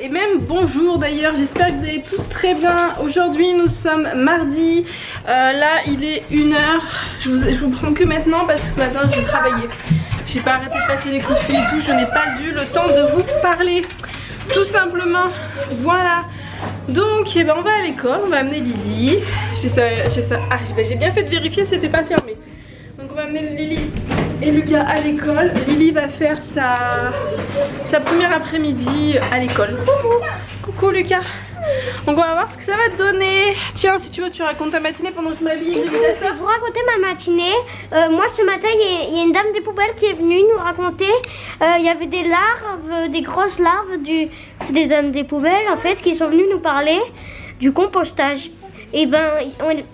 et même bonjour d'ailleurs, j'espère que vous allez tous très bien. Aujourd'hui nous sommes mardi, là il est 1h, je vous prends que maintenant parce que ce matin j'ai travaillé. J'ai pas arrêté de passer les coups de fil et tout, je n'ai pas eu le temps de vous parler, tout simplement, voilà. Donc on va à l'école, on va amener Lily, j'ai bien fait de vérifier, c'était pas fermé. Donc on va amener Lily et Lucas à l'école. Lily va faire sa première après-midi à l'école. Coucou Lucas. Donc on va voir ce que ça va te donner. Tiens, si tu veux, tu racontes ta matinée pendant que je m'habille et que je vais Je vais vous raconter ma matinée. Moi ce matin, il y a une dame des poubelles qui est venue nous raconter. Il y avait des larves, des grosses larves. C'est des dames des poubelles en fait qui sont venues nous parler du compostage. Et ben,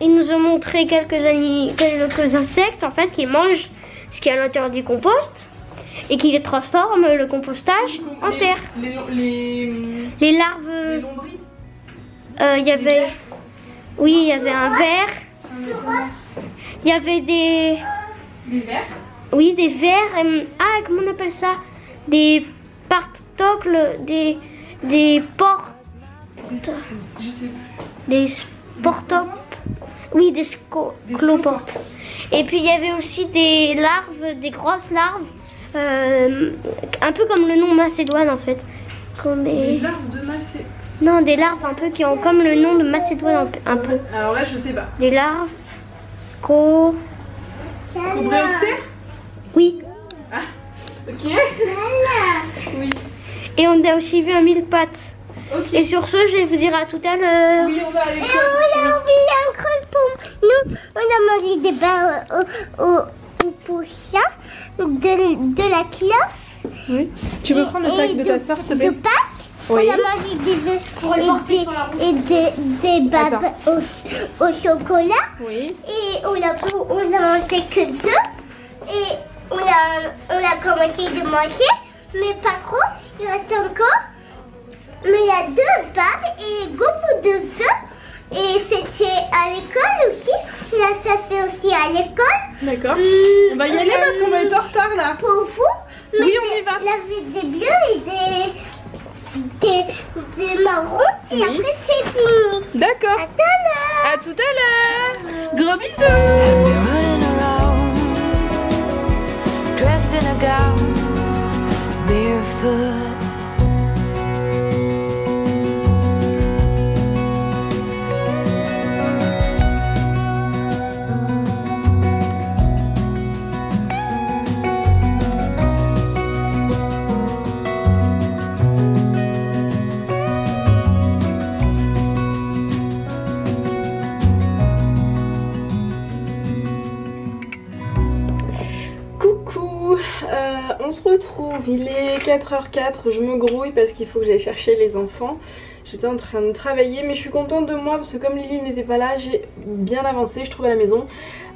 ils nous ont montré quelques insectes en fait qui mangent ce qui est à l'intérieur du compost et qui les transforment le compostage en terre. Les larves. Les lombris. Il y avait, oui, il y avait un ver. Il y avait des vers. Oui, des vers. Ah, comment on appelle ça? Des partocles, des portes. Je sais plus. Des portopes. Oui, des cloportes. Et puis il y avait aussi des larves, des grosses larves, un peu comme le nom Macédoine en fait. Comme des larves de Macédoine. Non, des larves un peu qui ont comme le nom de Macédoine un peu. Alors là, je sais pas. Des larves Cobréoptères. Oui. Ah, ok. Oui. Et on a aussi vu un mille-pattes. Okay. Et sur ce, je vais vous dire à tout à l'heure. Oui, on va à l'école. On a oublié un creux nous. On a mangé des barres au prochain de la classe. Oui. Tu veux prendre le sac de ta soeur, s'il te plaît? De Pâques. Oui. On a mangé des babes au chocolat. Oui. Et on a mangé que 2. Et on a commencé de manger, mais pas trop. Il reste encore. Mais il y a 2 babes et beaucoup de œufs. Et c'était à l'école aussi. Là, ça fait aussi à l'école. D'accord. On va y aller parce qu'on va être en retard là. Pour vous. Oui, on y va. Il y avait des bleus et des marrons. Et oui. après, c'est fini. D'accord. À tout à l'heure. Gros bisous. On se retrouve, il est 4h04, je me grouille parce qu'il faut que j'aille chercher les enfants. J'étais en train de travailler mais je suis contente de moi parce que comme Lily n'était pas là, j'ai bien avancé je trouve à la maison.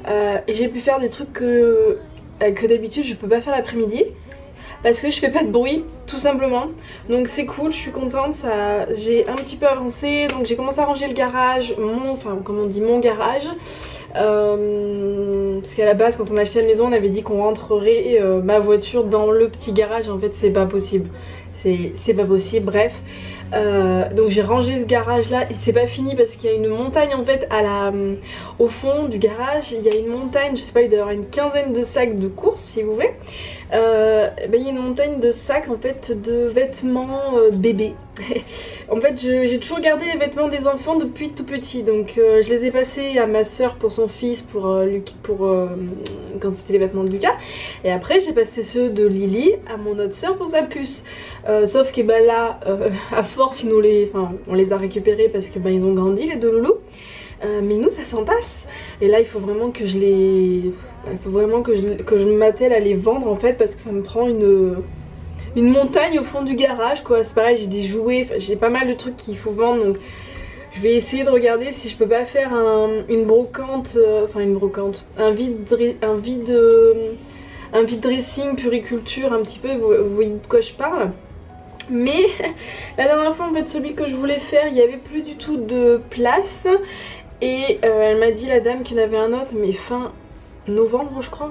Et j'ai pu faire des trucs que d'habitude je peux pas faire l'après-midi. Parce que je fais pas de bruit tout simplement. Donc c'est cool, je suis contente, j'ai un petit peu avancé. Donc j'ai commencé à ranger le garage, mon garage. Parce qu'à la base quand on a acheté la maison on avait dit qu'on rentrerait ma voiture dans le petit garage. En fait c'est pas possible, c'est pas possible, bref. Donc j'ai rangé ce garage là et c'est pas fini parce qu'il y a une montagne en fait au fond du garage. Il y a une montagne, je sais pas, il doit y avoir une quinzaine de sacs de course si vous voulez. Il y a une montagne de sacs en fait de vêtements bébés. En fait j'ai toujours gardé les vêtements des enfants depuis tout petit. Donc je les ai passés à ma soeur pour son fils, quand c'était les vêtements de Lucas. Et après j'ai passé ceux de Lily à mon autre soeur pour sa puce. Sauf que là à force on les a récupérés parce que ils ont grandi les 2 loulous. Mais nous ça s'entasse. Et là il faut vraiment que je m'attelle à les vendre en fait parce que ça me prend une montagne au fond du garage quoi. C'est pareil, j'ai des jouets, j'ai pas mal de trucs qu'il faut vendre. Donc je vais essayer de regarder si je peux pas faire une brocante, un vide dressing puriculture un petit peu, vous voyez de quoi je parle. Mais la dernière fois en fait celui que je voulais faire il n'y avait plus du tout de place. Et elle m'a dit la dame qu'il y en avait un autre mais fin novembre je crois.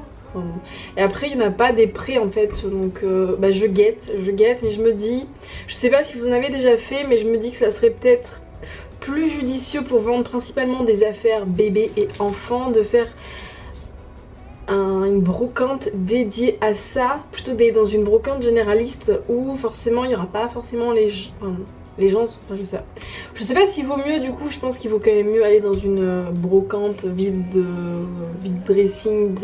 Et après il n'y en a pas des prêts en fait, donc bah, je guette, mais je me dis, je sais pas si vous en avez déjà fait, mais je me dis que ça serait peut-être plus judicieux pour vendre principalement des affaires bébés et enfants, de faire une brocante dédiée à ça, plutôt que d'aller dans une brocante généraliste où forcément il n'y aura pas forcément les gens, enfin je sais pas s'il vaut mieux. Du coup je pense qu'il vaut quand même mieux aller dans une brocante vide dressing,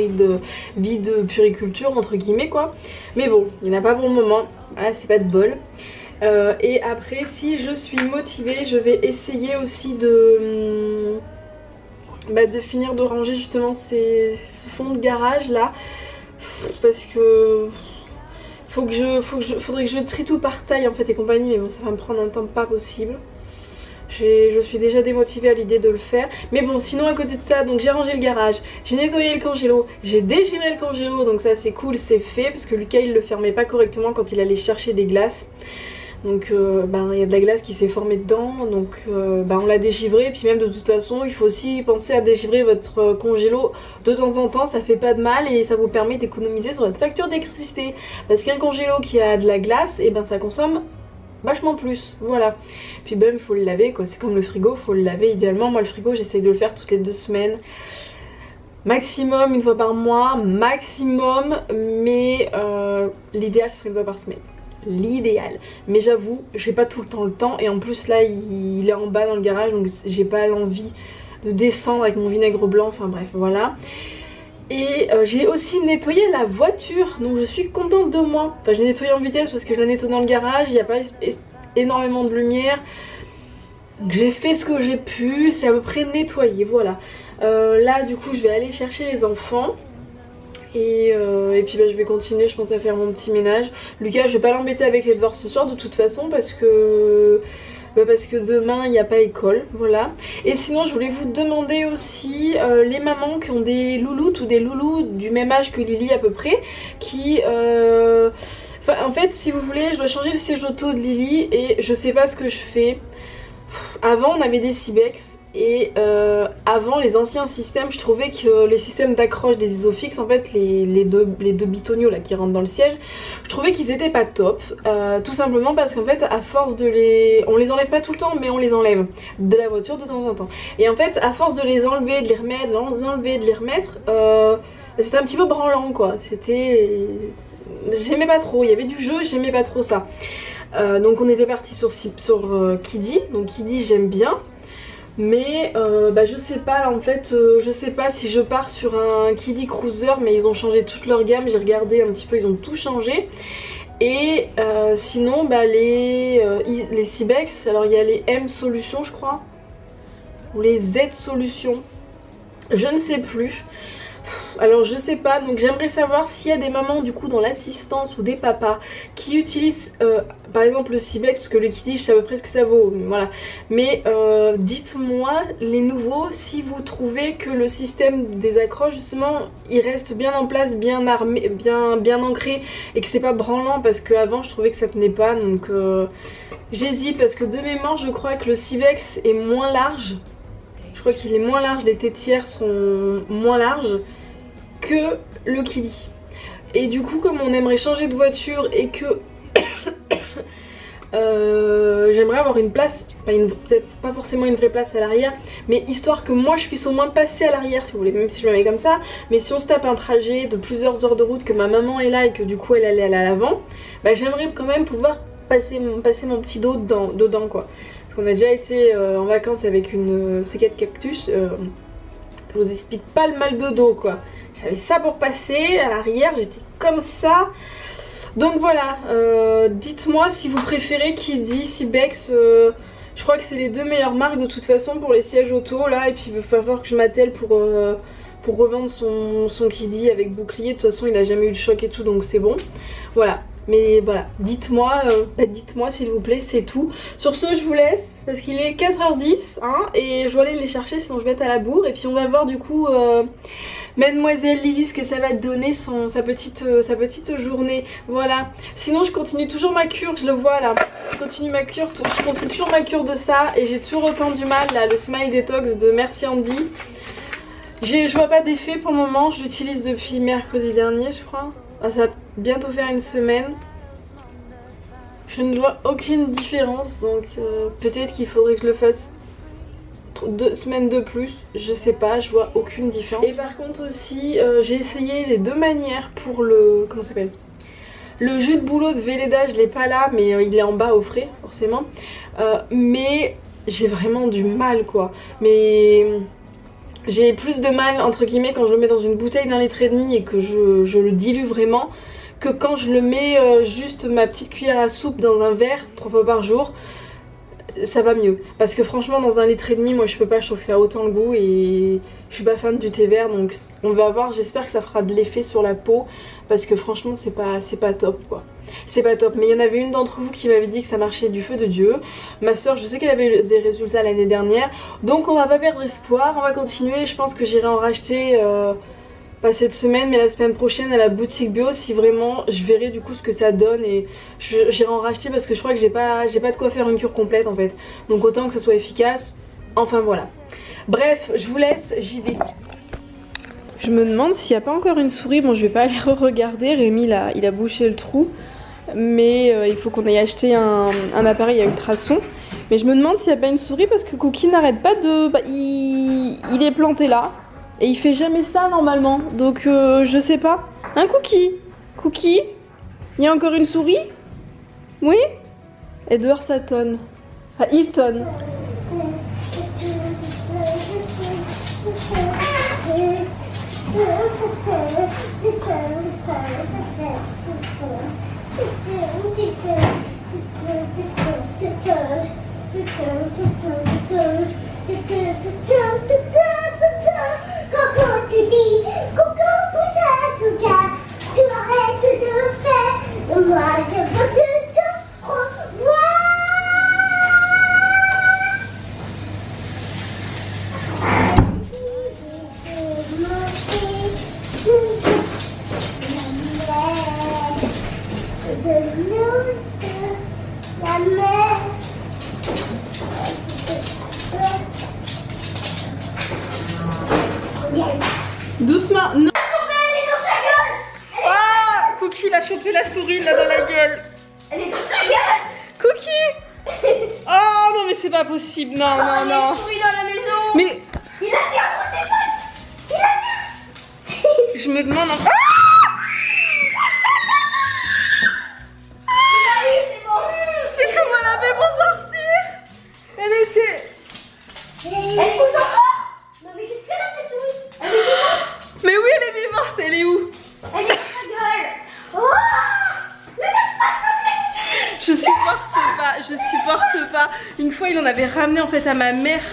vide puriculture entre guillemets quoi. Mais bon, il n'y en a pas pour le moment, voilà, c'est pas de bol. Et après si je suis motivée, je vais essayer aussi de finir de ranger justement ce fond de garage là, parce que faudrait que je trie tout par taille en fait et compagnie, mais bon ça va me prendre un temps pas possible. Je suis déjà démotivée à l'idée de le faire, mais bon sinon à côté de ça, donc j'ai rangé le garage, j'ai nettoyé le congélo, j'ai dégivré le congélo, donc ça c'est cool, c'est fait, parce que Lucas il le fermait pas correctement quand il allait chercher des glaces. Donc il y a de la glace qui s'est formée dedans, donc on l'a dégivré. Et puis même de toute façon il faut aussi penser à dégivrer votre congélo de temps en temps, ça fait pas de mal et ça vous permet d'économiser sur votre facture d'électricité. Parce qu'un congélo qui a de la glace, et ça consomme vachement plus, voilà. Puis il faut le laver quoi, c'est comme le frigo, faut le laver idéalement. Moi le frigo j'essaye de le faire toutes les 2 semaines. Maximum une fois par mois, maximum, mais l'idéal serait 1 fois par semaine. L'idéal, mais j'avoue j'ai pas tout le temps et en plus là il est en bas dans le garage, donc j'ai pas l'envie de descendre avec mon vinaigre blanc, enfin bref voilà. Et j'ai aussi nettoyé la voiture, donc je suis contente de moi. Enfin j'ai nettoyé en vitesse parce que je la nettoie dans le garage, il n'y a pas énormément de lumière, j'ai fait ce que j'ai pu, c'est à peu près nettoyé, voilà. Là du coup je vais aller chercher les enfants. Et puis je vais continuer je pense à faire mon petit ménage. Lucas je vais pas l'embêter avec les devoirs ce soir de toute façon parce que demain il n'y a pas école, voilà. Et sinon je voulais vous demander aussi les mamans qui ont des louloutes ou des loulous du même âge que Lily à peu près, qui en fait si vous voulez je dois changer le siège auto de Lily et je sais pas ce que je fais. Avant on avait des Cybex. Et avant les anciens systèmes, je trouvais que les systèmes d'accroche des isofix, en fait les deux bitoniaux là qui rentrent dans le siège, je trouvais qu'ils étaient pas top, tout simplement parce qu'en fait à force de on les enlève pas tout le temps, mais on les enlève de la voiture de temps en temps. Et en fait à force de les enlever, de les remettre, de les enlever, de les remettre, c'était un petit peu branlant quoi. J'aimais pas trop, il y avait du jeu, j'aimais pas trop ça. Donc on était parti sur Kiddy, donc Kiddy j'aime bien. Mais je sais pas là, en fait je sais pas si je pars sur un Kiddy Cruiser, mais ils ont changé toute leur gamme, j'ai regardé un petit peu, ils ont tout changé. Et sinon les Cybex, alors il y a les M Solutions je crois, ou les Z Solutions, je ne sais plus. Alors je sais pas, donc j'aimerais savoir s'il y a des mamans du coup dans l'assistance ou des papas qui utilisent par exemple le Cybex, parce que le Kiddy je sais à peu près ce que ça vaut, voilà. Mais dites-moi les nouveaux si vous trouvez que le système des accroches justement il reste bien en place, bien armé, bien ancré et que c'est pas branlant, parce qu'avant je trouvais que ça tenait pas, donc j'hésite parce que de mémoire je crois que le Cybex est moins large. Je crois qu'il est moins large, les tétières sont moins larges que le Kiddy. Et du coup comme on aimerait changer de voiture et que j'aimerais avoir une place, peut-être pas forcément une vraie place à l'arrière, mais histoire que moi je puisse au moins passer à l'arrière si vous voulez, même si je me mets comme ça. Mais si on se tape un trajet de plusieurs heures de route, que ma maman est là et que du coup elle allait aller à l'avant, j'aimerais quand même pouvoir passer mon petit dos dedans quoi. On a déjà été en vacances avec une séquette cactus, je vous explique pas le mal de dos quoi. J'avais ça pour passer à l'arrière, j'étais comme ça. Donc voilà, dites-moi si vous préférez Kiddy, Cybex, je crois que c'est les 2 meilleures marques de toute façon pour les sièges auto là. Et puis il va falloir que je m'attelle pour revendre son Kiddy avec bouclier. De toute façon il a jamais eu de choc et tout, donc c'est bon. Voilà. Mais voilà, dites-moi s'il vous plaît, c'est tout. Sur ce je vous laisse parce qu'il est 4h10 hein, et je dois aller les chercher sinon je vais être à la bourre. Et puis on va voir du coup Mademoiselle Lily ce que ça va donner sa petite journée. Voilà, sinon je continue toujours ma cure, je le vois là. Je continue toujours ma cure de ça et j'ai toujours autant du mal là, le Smile Detox de Merci Andy. Je vois pas d'effet pour le moment, je l'utilise depuis mercredi dernier je crois. Ah, ça va bientôt faire une semaine. Je ne vois aucune différence donc peut-être qu'il faudrait que je le fasse 2 semaines de plus, je sais pas, je vois aucune différence. Et par contre aussi j'ai essayé les 2 manières pour le... comment ça s'appelle, le jus de bouleau de Velleda, je l'ai pas là mais il est en bas au frais forcément. Mais j'ai vraiment du mal quoi. Mais j'ai plus de mal entre guillemets quand je le mets dans une bouteille d'1,5 litre et que je le dilue vraiment, que quand je le mets juste ma petite cuillère à soupe dans un verre 3 fois par jour. Ça va mieux parce que franchement dans 1,5 litre moi je peux pas, je trouve que ça a autant le goût et je suis pas fan du thé vert donc on va voir, j'espère que ça fera de l'effet sur la peau parce que franchement c'est pas top quoi, c'est pas top. Mais il y en avait une d'entre vous qui m'avait dit que ça marchait du feu de Dieu, ma soeur je sais qu'elle avait eu des résultats l'année dernière donc on va pas perdre espoir, on va continuer. Je pense que j'irai en racheter pas cette semaine mais la semaine prochaine à la boutique bio si vraiment je verrai du coup ce que ça donne et j'irai en racheter parce que je crois que j'ai pas de quoi faire une cure complète en fait, donc autant que ça soit efficace. Enfin voilà, bref je vous laisse, j'y vais. Je me demande s'il n'y a pas encore une souris. Bon je vais pas aller re-regarder, Rémi il a bouché le trou mais il faut qu'on aille acheter un appareil à ultrasons. Mais je me demande s'il n'y a pas une souris parce que Cookie n'arrête pas de... il est planté là. Et il fait jamais ça normalement, donc je sais pas. Hein Cookie? Cookie? Il y a encore une souris? Oui? Et dehors ça tonne. Enfin il tonne. Tu arrêtes de faire, moi je veux que te revoir. La mer. Doucement, non. Ah, Cookie il a chopé la souris là dans la gueule. Elle est dans sa gueule. Cookie. Oh non mais c'est pas possible, non non non. Il y a une souris dans la maison. Mais il a tiré entre ses pattes. Il a tiré. je me demande en... C'est bon. Mais comment elle a fait pour sortir? Elle était... Elle bouge encore. Non mais qu'est-ce qu'elle a cette souris? Elle est vivante. Mais oui elle est vivante, elle est où? Elle est dans sa gueule. Oh, le laisse pas s'il te plaît. Je supporte pas. Une fois il en avait ramené en fait à ma mère.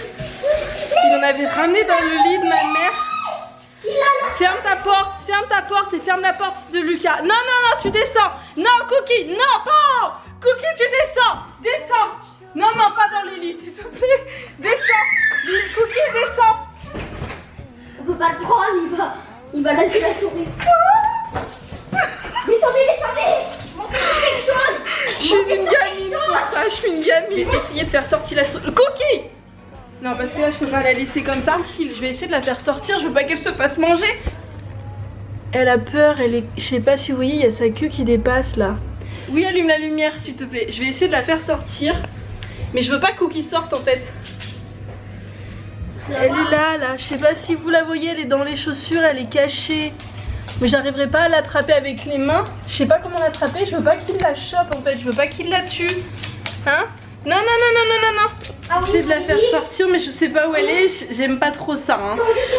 Il en avait ramené dans le lit de ma mère. Ferme ta porte et ferme la porte de Lucas. Non, non, non, tu descends. Non, Cookie, non, pas. Cookie, tu descends. Non, non, pas dans les lits, s'il te plaît. Descends. Cookie, descends. On peut pas le prendre, il va lâcher la souris. Descendez. Montrez quelque chose. Je suis une gamine pour ça, je suis une gamine. Essayez de faire sortir la souris. Cookie. Non, parce que là, je peux pas la laisser comme ça. Je vais essayer de la faire sortir, je veux pas qu'elle se fasse manger. Elle a peur, elle est... Je sais pas si vous voyez, il y a sa queue qui dépasse là. Oui, allume la lumière s'il te plaît. Je vais essayer de la faire sortir. Mais je veux pas que Cookie sorte en fait. Elle est là. Je sais pas si vous la voyez, elle est dans les chaussures, elle est cachée. Mais j'arriverai pas à l'attraper avec les mains. Je sais pas comment l'attraper, je veux pas qu'il la chope en fait. Je veux pas qu'il la tue. Hein? Non. Ah oui, J'essaie de la faire sortir mais je sais pas où elle est. J'aime pas trop ça. Hein.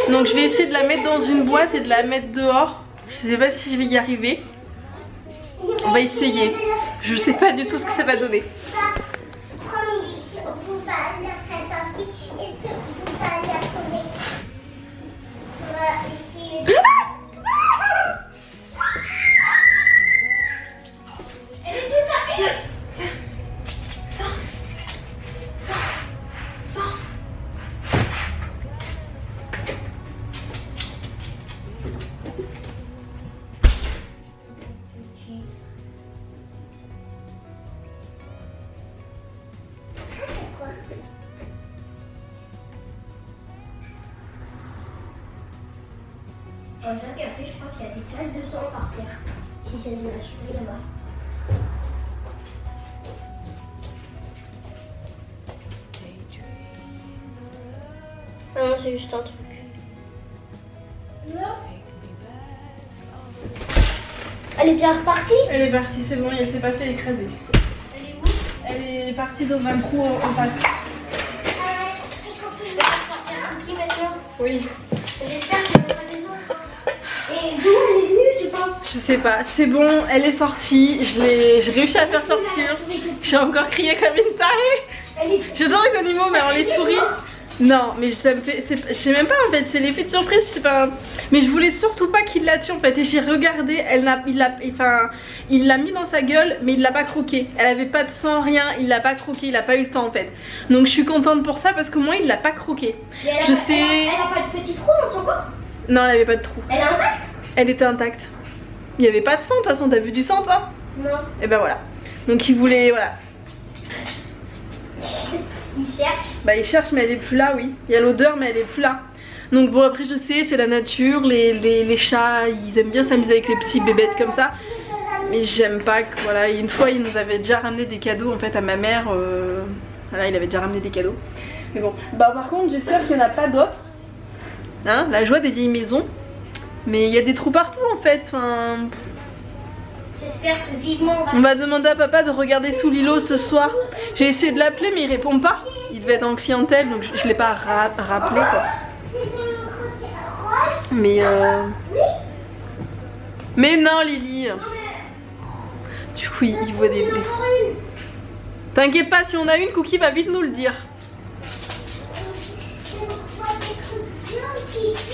Donc je vais essayer de la mettre dans une boîte et de la mettre dehors. Je sais pas si je vais y arriver. On va essayer. Je sais pas du tout ce que ça va donner. J'ai regardé, je crois qu'il y a des taches de sang par terre. Si j'avais la souris là-bas. Non, c'est juste un truc. Elle est bien repartie? Elle est partie, c'est bon, elle s'est pas fait écraser. Elle est où? Elle est partie dans un trou en face. Je vais sortir un cookie maintenant. Oui. J'espère qu'elle va pas maison. Et d'où elle est venue, tu penses? Je sais pas, c'est bon, elle est sortie, j'ai réussi à faire sortir. J'ai encore crié comme une tarée. J'adore les animaux, mais alors les souris. Non, mais ça me fait. Je sais même pas en fait, c'est l'effet de surprise, je sais pas. Mais je voulais surtout pas qu'il la tue en fait. Et j'ai regardé, il l'a mis dans sa gueule, mais il l'a pas croqué. Elle avait pas de sang, rien, il l'a pas croqué, il a pas eu le temps en fait. Donc je suis contente pour ça parce qu'au moins il l'a pas croqué. Je sais. Elle a pas de petit trou dans son corps? Non, elle avait pas de trou. Elle est intacte? Elle était intacte. Il y avait pas de sang de toute façon, t'as vu du sang toi? Non. Et ben voilà. Donc il voulait, voilà. Il cherche. Bah il cherche mais elle est plus là, oui. Il y a l'odeur mais elle est plus là. Donc bon après je sais c'est la nature, les chats ils aiment bien s'amuser avec les petits bébêtes comme ça. Mais j'aime pas que voilà, une fois il nous avait déjà ramené des cadeaux en fait à ma mère. Voilà il avait déjà ramené des cadeaux. Mais bon, bah par contre j'espère qu'il n'y en a pas d'autres. Hein, la joie des vieilles maisons. Mais il y a des trous partout en fait. Enfin... J'espère que vivement on va demander à papa de regarder sous l'îlot ce soir. J'ai essayé de l'appeler mais il répond pas. Il devait être en clientèle donc je l'ai pas rappelé quoi. Mais non Lily. Du coup il voit des... T'inquiète pas, si on a une, Cookie va vite nous le dire.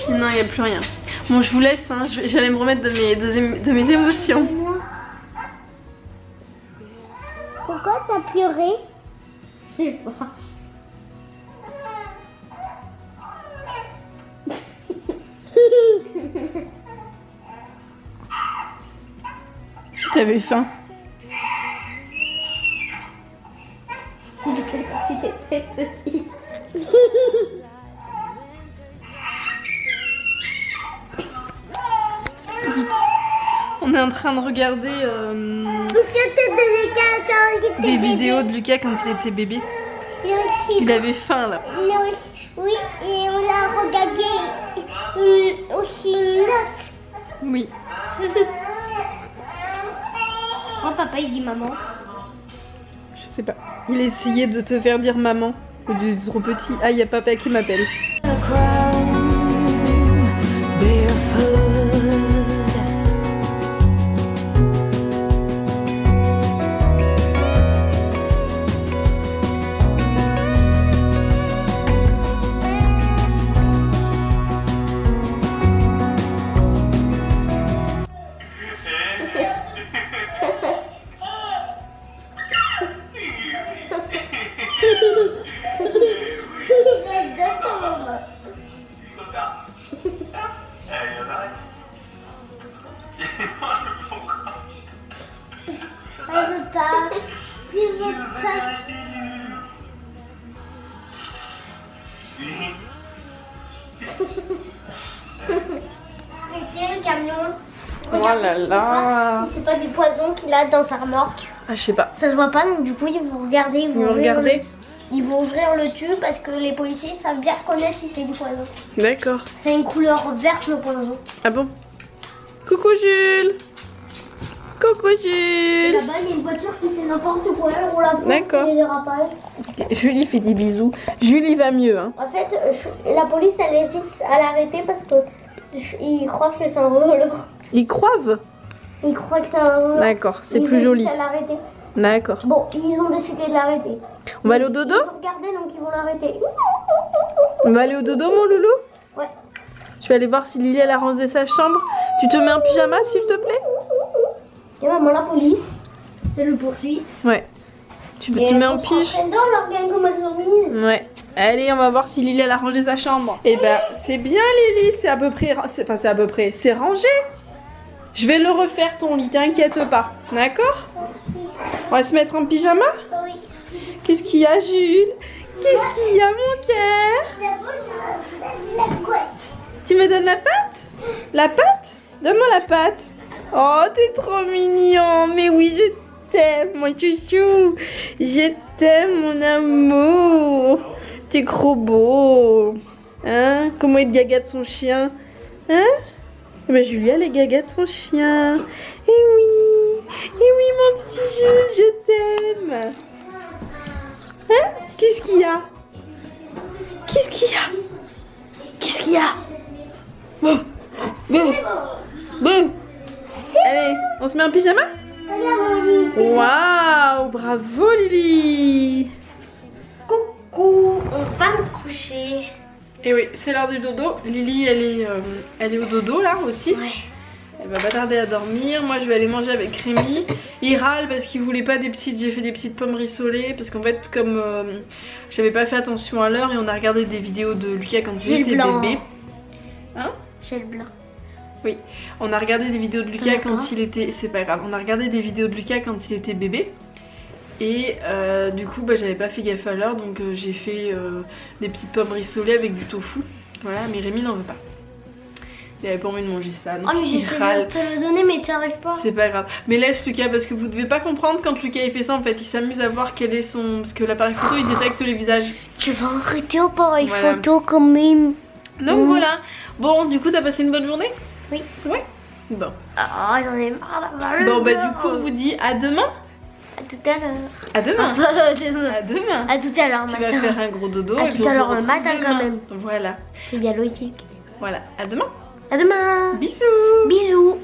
Non il n'y a plus rien. Bon je vous laisse hein. J'allais me remettre de mes émotions. Pourquoi t'as pleuré? Je sais pas. T'avais faim? C'est possible. On est en train de regarder des vidéos de Lucas quand il était bébé. Il avait faim là. Oui, et on a regardé aussi une autre. Oui. Oh papa il dit maman. Je sais pas. Il essayait de te faire dire maman. Ou du trop petit. Ah il y a papa qui m'appelle. Arrêtez le camion. Oh là là. Si c'est pas du poison qu'il a dans sa remorque. Ah je sais pas. Ça se voit pas donc du coup ils vont regarder. Ils vont ouvrir le tube parce que les policiers savent bien reconnaître si c'est du poison. D'accord. C'est une couleur verte le poison. Ah bon? Coucou Jules. Coucou Jules. Là-bas il y a une voiture qui fait n'importe quoi. On la voit. D'accord. Des dérapages. Julie fait des bisous. Julie va mieux hein. En fait la police elle hésite à l'arrêter parce que ils croient que c'est un voleur. Ils croivent? Ils croient que c'est un voleur. D'accord, c'est plus joli. À l'arrêter. D'accord. Bon, ils ont décidé de l'arrêter. On va aller au dodo? Ils vont regarder donc ils vont l'arrêter. On va aller au dodo mon loulou? Ouais. Je vais aller voir si Lily elle a rangé sa chambre. Tu te mets un pyjama s'il te plaît? Et maman la police, elle le poursuit. Ouais. Tu mets en pige? Dedans, leur regarde comme elles sont mises. Ouais. Allez, on va voir si Lily elle a rangé sa chambre. Eh ben, c'est bien Lily, c'est à peu près... Enfin, c'est à peu près... C'est rangé. Je vais le refaire ton lit, t'inquiète pas. D'accord? On va se mettre en pyjama? Oui. Qu'est-ce qu'il y a Jules? Qu'est-ce qu'il y a mon cœur? La couette. Tu me donnes la pâte? La pâte? Donne-moi la pâte. Oh, t'es trop mignon. Mais oui, je t'aime, mon chouchou. Je t'aime, mon amour. T'es trop beau. Hein? Comment il gagate son chien? Hein? Ben, Julia, elle gagate son chien. Eh oui, mon petit jeu, je t'aime. Hein? Qu'est-ce qu'il y a? Qu'est-ce qu'il y a? Qu'est-ce qu'il y a? Bon. Allez, on se met en pyjama? Waouh, bravo Lily. Coucou, on va me coucher. Et oui, c'est l'heure du dodo. Lily, elle est au dodo là aussi. Ouais. Elle va pas tarder à dormir. Moi, je vais aller manger avec Rémi. Il râle parce qu'il voulait pas des petites. J'ai fait des petites pommes rissolées parce qu'en fait, comme j'avais pas fait attention à l'heure et on a regardé des vidéos de Lucas quand il était bébé. Hein? C'est le blanc. Oui, on a regardé des vidéos de Lucas quand il était. C'est pas grave. On a regardé des vidéos de Lucas quand il était bébé. Et du coup, bah, j'avais pas fait gaffe à l'heure, donc j'ai fait des petites pommes rissolées avec du tofu. Voilà, mais Rémi n'en veut pas. Il avait pas envie de manger ça. Donc oh, mais j'essaie de te le donner, mais tu arrives pas. C'est pas grave. Mais laisse Lucas, parce que vous devez pas comprendre quand Lucas il fait ça. En fait, il s'amuse à voir quel est son. Parce que l'appareil photo il détecte les visages. Tu vas arrêter l'appareil photo quand même. Donc voilà. Bon, du coup, t'as passé une bonne journée? Oui. Oui. Bon. Oh, j'en ai marre d'avoir le bon, bah, du coup, on vous dit à demain. À tout à l'heure. À demain. À demain. À demain. À tout à l'heure Tu matin. vas faire un gros dodo. À et tout à l'heure le matin quand même. Voilà. C'est bien logique. Voilà. À demain. À demain. Bisous. Bisous.